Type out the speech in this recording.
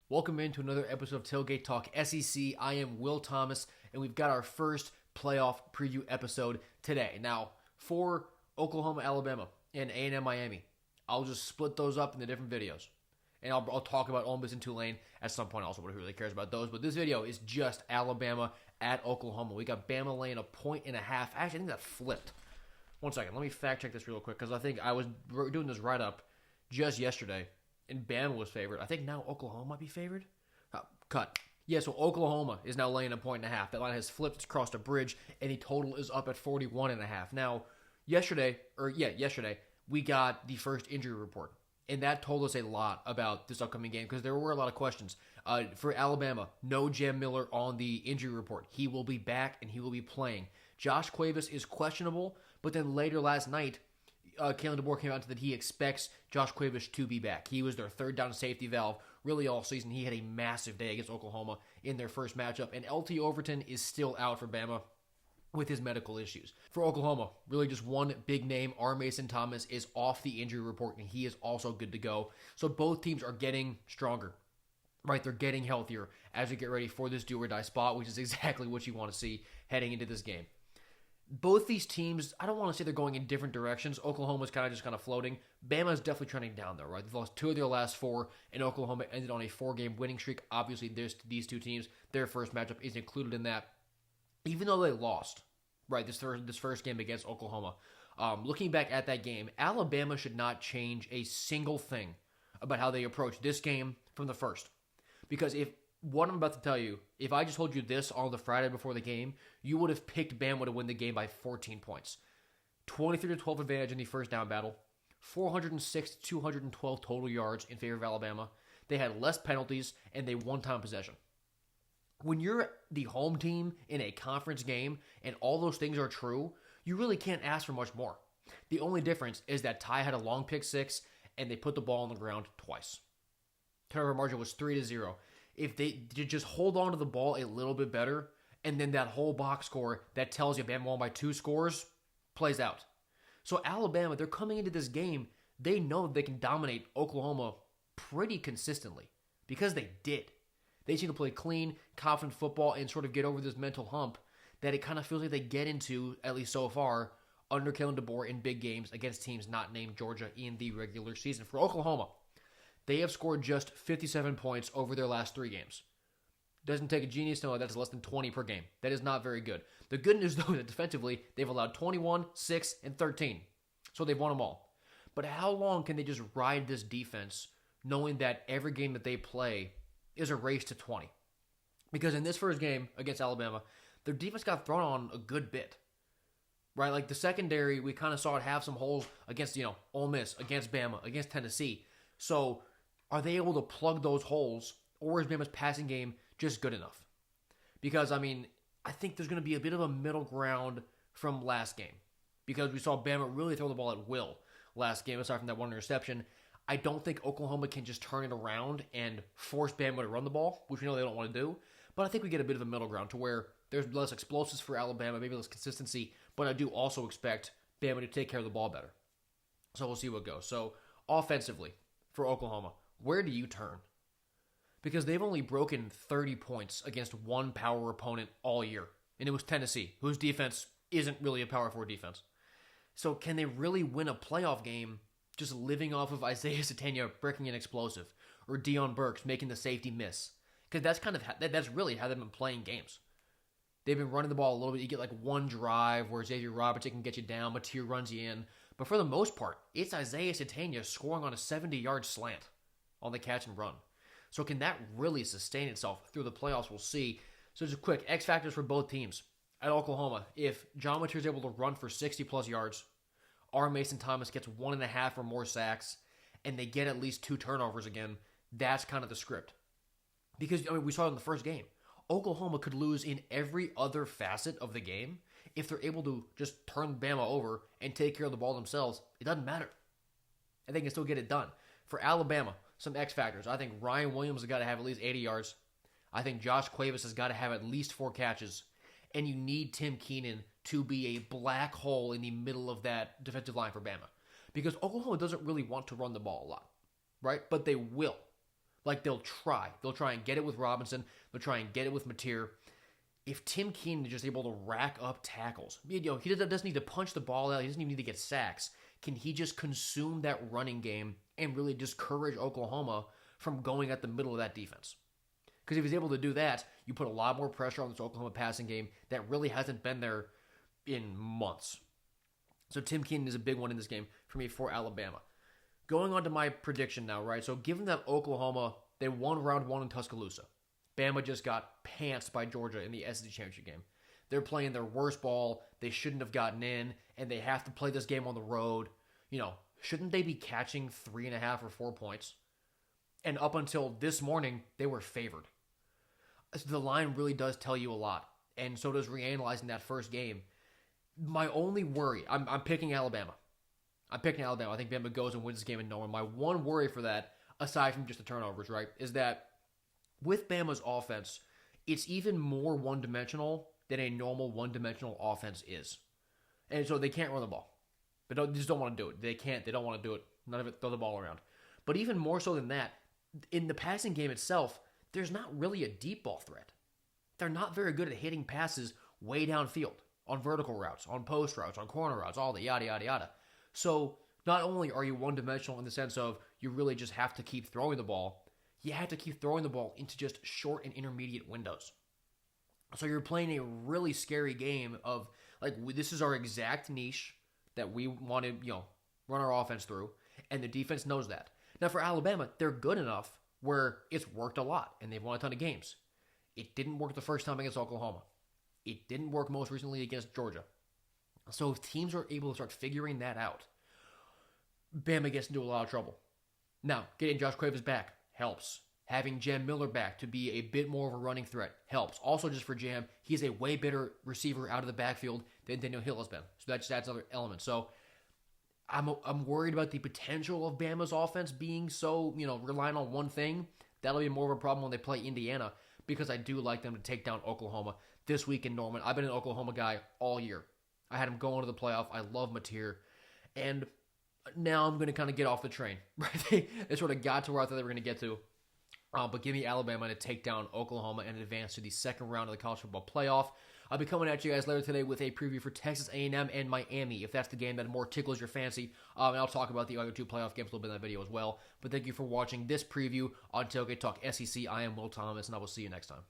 Welcome into another episode of Tailgate Talk SEC. I am Will Thomas, and we've got our first playoff preview episode today. Now, for Oklahoma, Alabama, and A&M Miami, I'll just split those up into different videos. And I'll talk about Ole Miss and Tulane at some point also, but who really cares about those. But this video is just Alabama at Oklahoma. We got Bama laying 1.5. Actually, I think that flipped. One second, let me fact check this real quick, because I think I was doing this write-up just yesterday, and Bama was favored. I think now Oklahoma might be favored. Cut. Yeah, so Oklahoma is now laying 1.5. That line has flipped. It's crossed a bridge, and the total is up at 41.5. Now, yesterday, we got the first injury report, and that told us a lot about this upcoming game because there were a lot of questions. For Alabama, no Jam Miller on the injury report. He will be back, and he will be playing. Josh Cuevas is questionable, but then later last night, Kalen DeBoer came out that he expects Josh Cuevas to be back. He was their third down safety valve really all season. He had a massive day against Oklahoma in their first matchup. And LT Overton is still out for Bama with his medical issues. For Oklahoma, really just one big name. R. Mason Thomas is off the injury report, and he is also good to go. So both teams are getting stronger. Right, they're getting healthier as we get ready for this do-or-die spot, which is exactly what you want to see heading into this game. Both these teams, I don't want to say they're going in different directions. Oklahoma's kind of floating. Bama's definitely trending down, though, right? They've lost 2 of their last 4, and Oklahoma ended on a 4-game winning streak. Obviously, there's these two teams. Their first matchup is included in that. Even though they lost, right, this first game against Oklahoma, looking back at that game, Alabama should not change a single thing about how they approach this game from the first. Because if what I'm about to tell you, if I just told you this on the Friday before the game, you would have picked Bama to win the game by 14 points. 23-12 advantage in the first down battle. 406 to 212 total yards in favor of Alabama. They had less penalties, and they won time possession. When you're the home team in a conference game, and all those things are true, you really can't ask for much more. The only difference is that Ty had a long pick 6, and they put the ball on the ground twice. Turnover margin was 3-0. If they just hold on to the ball a little bit better, and then that whole box score that tells you Bama won by 2 scores plays out. So Alabama, they're coming into this game, they know that they can dominate Oklahoma pretty consistently because they did. They seem to play clean, confident football and sort of get over this mental hump that it kind of feels like they get into, at least so far, under Kalen DeBoer in big games against teams not named Georgia in the regular season. For Oklahoma, they have scored just 57 points over their last 3 games. Doesn't take a genius to know that's less than 20 per game. That is not very good. The good news, though, is that defensively, they've allowed 21, 6, and 13. So they've won them all. But how long can they just ride this defense knowing that every game that they play is a race to 20? Because in this first game against Alabama, their defense got thrown on a good bit. Right? Like the secondary, we kind of saw it have some holes against, Ole Miss, against Bama, against Tennessee. So are they able to plug those holes, or is Bama's passing game just good enough? Because, I think there's going to be a bit of a middle ground from last game. Because we saw Bama really throw the ball at will last game, aside from that one interception. I don't think Oklahoma can just turn it around and force Bama to run the ball, which we know they don't want to do. But I think we get a bit of a middle ground to where there's less explosives for Alabama, maybe less consistency, but I do also expect Bama to take care of the ball better. So we'll see what goes. So, offensively, for Oklahoma, where do you turn? Because they've only broken 30 points against one power opponent all year. And it was Tennessee, whose defense isn't really a power 4 defense. So can they really win a playoff game just living off of Isaiah Satania breaking an explosive? Or Deion Burks making the safety miss? Because that's really how they've been playing games. They've been running the ball a little bit. You get like one drive where Xavier Robertson can get you down, Mateer runs you in. But for the most part, it's Isaiah Satania scoring on a 70-yard slant on the catch and run. So can that really sustain itself through the playoffs? We'll see. So just quick, X factors for both teams. At Oklahoma, if John Mateer is able to run for 60-plus yards, R. Mason Thomas gets 1.5 or more sacks, and they get at least 2 turnovers again, that's kind of the script. Because, we saw it in the first game. Oklahoma could lose in every other facet of the game if they're able to just turn Bama over and take care of the ball themselves. It doesn't matter. And they can still get it done. For Alabama, some X factors. I think Ryan Williams has got to have at least 80 yards. I think Josh Cuevas has got to have at least 4 catches. And you need Tim Keenan to be a black hole in the middle of that defensive line for Bama. Because Oklahoma doesn't really want to run the ball a lot, right? But they will. Like, they'll try. They'll try and get it with Robinson. They'll try and get it with Mateer. If Tim Keenan is just able to rack up tackles, he doesn't need to punch the ball out. He doesn't even need to get sacks. Can he just consume that running game and really discourage Oklahoma from going at the middle of that defense? Because if he's able to do that, you put a lot more pressure on this Oklahoma passing game that really hasn't been there in months. So Tim Keenan is a big one in this game for me for Alabama. Going on to my prediction now, right? So given that Oklahoma, they won round 1 in Tuscaloosa. Bama just got pantsed by Georgia in the SEC Championship game. They're playing their worst ball. They shouldn't have gotten in, and they have to play this game on the road. Shouldn't they be catching 3.5 or 4 points? And up until this morning, they were favored. The line really does tell you a lot, and so does reanalyzing that first game. My only worry, I'm picking Alabama. I think Bama goes and wins this game in Norman. My one worry for that, aside from just the turnovers, right, is that with Bama's offense, it's even more one-dimensional than a normal one-dimensional offense is. And so they can't run the ball. They just don't want to do it. They can't. They don't want to do it. None of it. Throw the ball around. But even more so than that, in the passing game itself, there's not really a deep ball threat. They're not very good at hitting passes way downfield, on vertical routes, on post routes, on corner routes, all the yada, yada, yada. So not only are you one-dimensional in the sense of you really just have to keep throwing the ball, you have to keep throwing the ball into just short and intermediate windows. So you're playing a really scary game of, this is our exact niche that we want to, run our offense through, and the defense knows that. Now for Alabama, they're good enough where it's worked a lot, and they've won a ton of games. It didn't work the first time against Oklahoma. It didn't work most recently against Georgia. So if teams are able to start figuring that out, Bama gets into a lot of trouble. Now, getting Josh Cuevas back helps. Having Jam Miller back to be a bit more of a running threat helps. Also, just for Jam, he's a way better receiver out of the backfield than Daniel Hill has been. So that just adds another element. So I'm worried about the potential of Bama's offense being so, relying on one thing. That'll be more of a problem when they play Indiana, because I do like them to take down Oklahoma this week in Norman. I've been an Oklahoma guy all year. I had him going to the playoff. I love Mateer. And now I'm going to kind of get off the train. Right? They sort of got to where I thought they were going to get to. But give me Alabama to take down Oklahoma and advance to the second round of the college football playoff. I'll be coming at you guys later today with a preview for Texas A&M and Miami, if that's the game that more tickles your fancy. And I'll talk about the other 2 playoff games a little bit in that video as well. But thank you for watching this preview on Tailgate Talk SEC. I am Will Thomas, and I will see you next time.